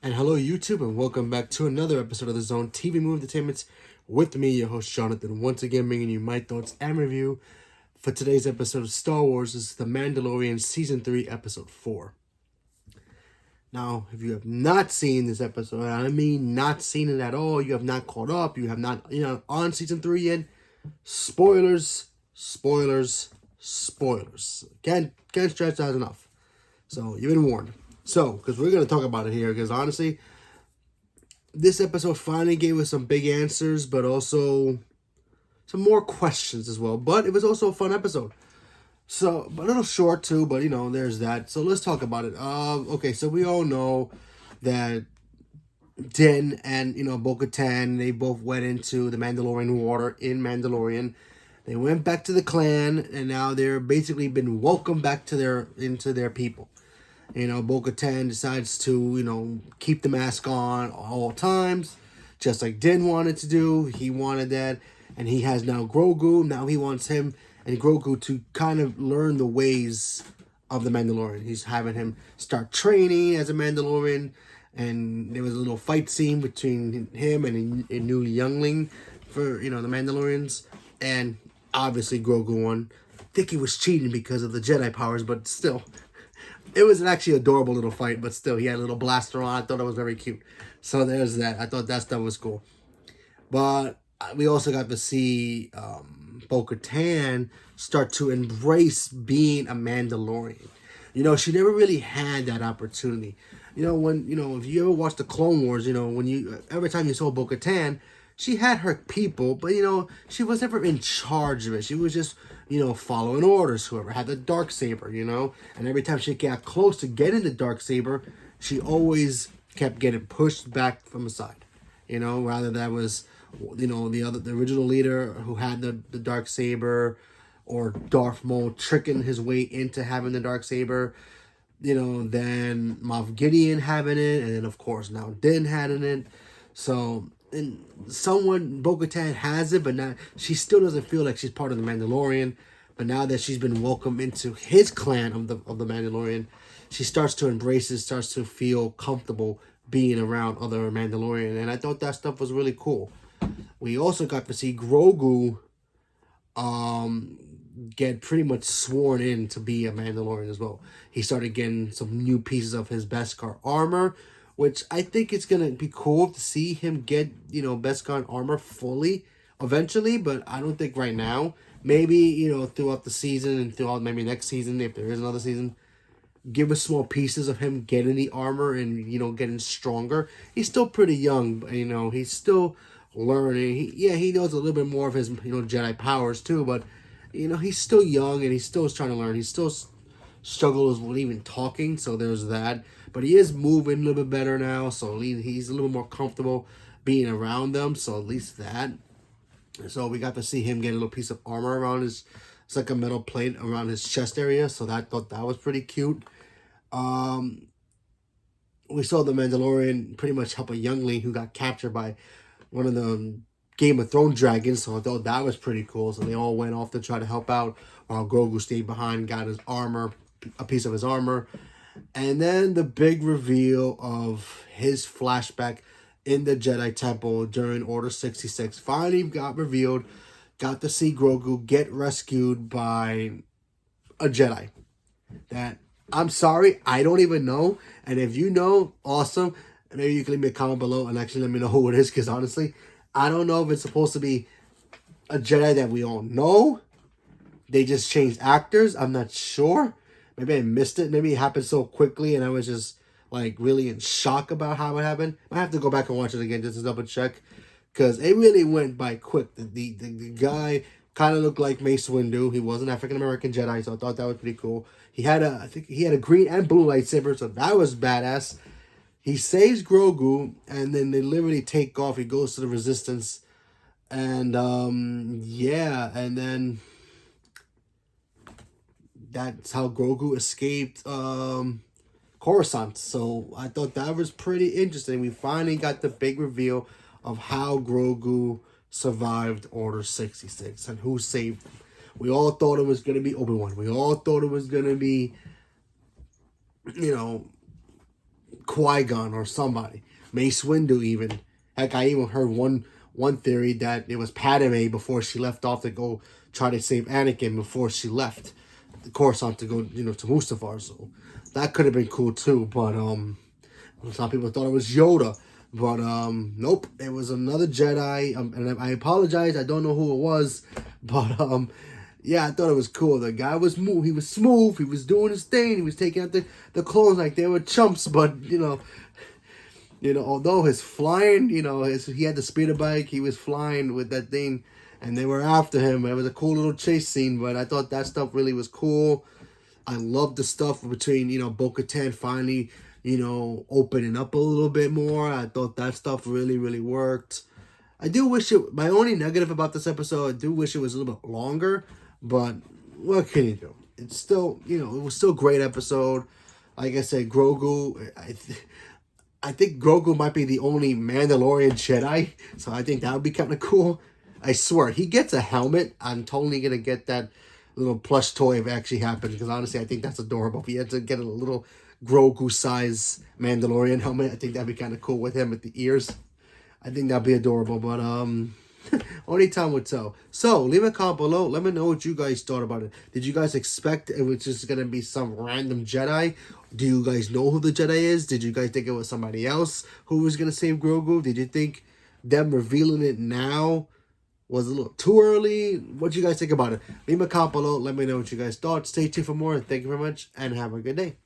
And hello, YouTube, and welcome back to another episode of the Zone TV Movie Entertainment with me, your host Jonathan. Once again, bringing you my thoughts and review for today's episode of Star Wars. This is the Mandalorian Season 3, Episode 4. Now, if you have not seen this episode, I mean not seen it at all, you have not caught up, you have not, on Season 3 yet, spoilers, spoilers, spoilers. Can't stress that enough. So, you've been warned. So, because we're going to talk about it here, because honestly, this episode finally gave us some big answers, but also some more questions as well. But it was also a fun episode. So, a little short too, but there's that. So let's talk about it. Okay, so we all know that Din and, Bo-Katan, they both went into the Mandalorian water in Mandalorian. They went back to the clan, and now they're basically been welcomed back to into their people. Bo-Katan decides to, keep the mask on all times, just like Din wanted to do. He wanted that, and he has now Grogu. Now he wants him and Grogu to kind of learn the ways of the Mandalorian. He's having him start training as a Mandalorian, and there was a little fight scene between him and a new youngling for, the Mandalorians, and obviously Grogu won. I think he was cheating because of the Jedi powers, but still. It was an actually adorable little fight, but still, he had a little blaster on. I thought it was very cute. So there's that. I thought that stuff was cool. But we also got to see Bo-Katan start to embrace being a Mandalorian. She never really had that opportunity. If you ever watched the Clone Wars, every time you saw Bo-Katan, she had her people, but, she was never in charge of it. She was just, following orders, whoever had the Darksaber, and every time she got close to getting the Darksaber, she always kept getting pushed back from the side, rather that was, the original leader who had the Darksaber, or Darth Maul tricking his way into having the Darksaber, then Moff Gideon having it, and then, of course, now Din having it. So, and Bo-Katan has it, but now she still doesn't feel like she's part of the Mandalorian. But now that she's been welcomed into his clan of the Mandalorian, she starts to embrace it, starts to feel comfortable being around other Mandalorian. And I thought that stuff was really cool. We also got to see Grogu get pretty much sworn in to be a Mandalorian as well. He started getting some new pieces of his Beskar armor, which I think it's going to be cool to see him get, Beskar armor fully eventually, but I don't think right now. Maybe, throughout the season and throughout maybe next season, if there is another season, give us small pieces of him getting the armor and, getting stronger. He's still pretty young, but, he's still learning. He knows a little bit more of his, Jedi powers too, but, he's still young and he's still trying to learn. He still struggles with even talking, so there's that. But he is moving a little bit better now, so he's a little more comfortable being around them, so at least that. So we got to see him get a little piece of armor around his, it's like a metal plate around his chest area, so I thought that was pretty cute. We saw the Mandalorian pretty much help a youngling who got captured by one of the Game of Thrones dragons, so I thought that was pretty cool. So they all went off to try to help out, while Grogu stayed behind, got his armor, a piece of his armor. And then the big reveal of his flashback in the Jedi Temple during Order 66 finally got revealed. Got to see Grogu get rescued by a Jedi. That, I'm sorry, I don't even know. And if you know, awesome. Maybe you can leave me a comment below and actually let me know who it is, because honestly, I don't know if it's supposed to be a Jedi that we all know. They just changed actors. I'm not sure. Maybe I missed it. Maybe it happened so quickly and I was just like really in shock about how it happened. I have to go back and watch it again just to double check, because it really went by quick. The guy kind of looked like Mace Windu. He was an African American Jedi, so I thought that was pretty cool. I think he had a green and blue lightsaber, so that was badass. He saves Grogu, and then they literally take off. He goes to the Resistance, and and then that's how Grogu escaped Coruscant. So I thought that was pretty interesting. We finally got the big reveal of how Grogu survived Order 66 and who saved him. We all thought it was going to be Obi-Wan. We all thought it was going to be, Qui-Gon or somebody. Mace Windu even. Heck, I even heard one theory that it was Padme before she left off to go try to save Anakin before she left the Coruscant to go, to Mustafar. So that could have been cool too. But some people thought it was Yoda. But nope, it was another Jedi. And I apologize, I don't know who it was. But yeah, I thought it was cool. The guy was smooth. He was smooth. He was doing his thing. He was taking out the clones like they were chumps. But although his flying, he had the speeder bike. He was flying with that thing, and they were after him. It was a cool little chase scene. But I thought that stuff really was cool. I loved the stuff between Bo-Katan finally opening up a little bit more. I thought that stuff really, really worked. I do wish it. My only negative about this episode, I do wish it was a little bit longer. But what can you do? It's still, it was still a great episode. Like I said, Grogu, I think Grogu might be the only Mandalorian Jedi. So I think that would be kind of cool. I swear, he gets a helmet. I'm totally going to get that little plush toy if it actually happens. Because honestly, I think that's adorable. If he had to get a little Grogu-size Mandalorian helmet, I think that'd be kind of cool with him with the ears. I think that'd be adorable. But, only time will tell. So, leave a comment below. Let me know what you guys thought about it. Did you guys expect it was just going to be some random Jedi? Do you guys know who the Jedi is? Did you guys think it was somebody else who was going to save Grogu? Did you think them revealing it now was a little too early? What do you guys think about it? Leave a comment below. Let me know what you guys thought. Stay tuned for more. Thank you very much, and have a good day.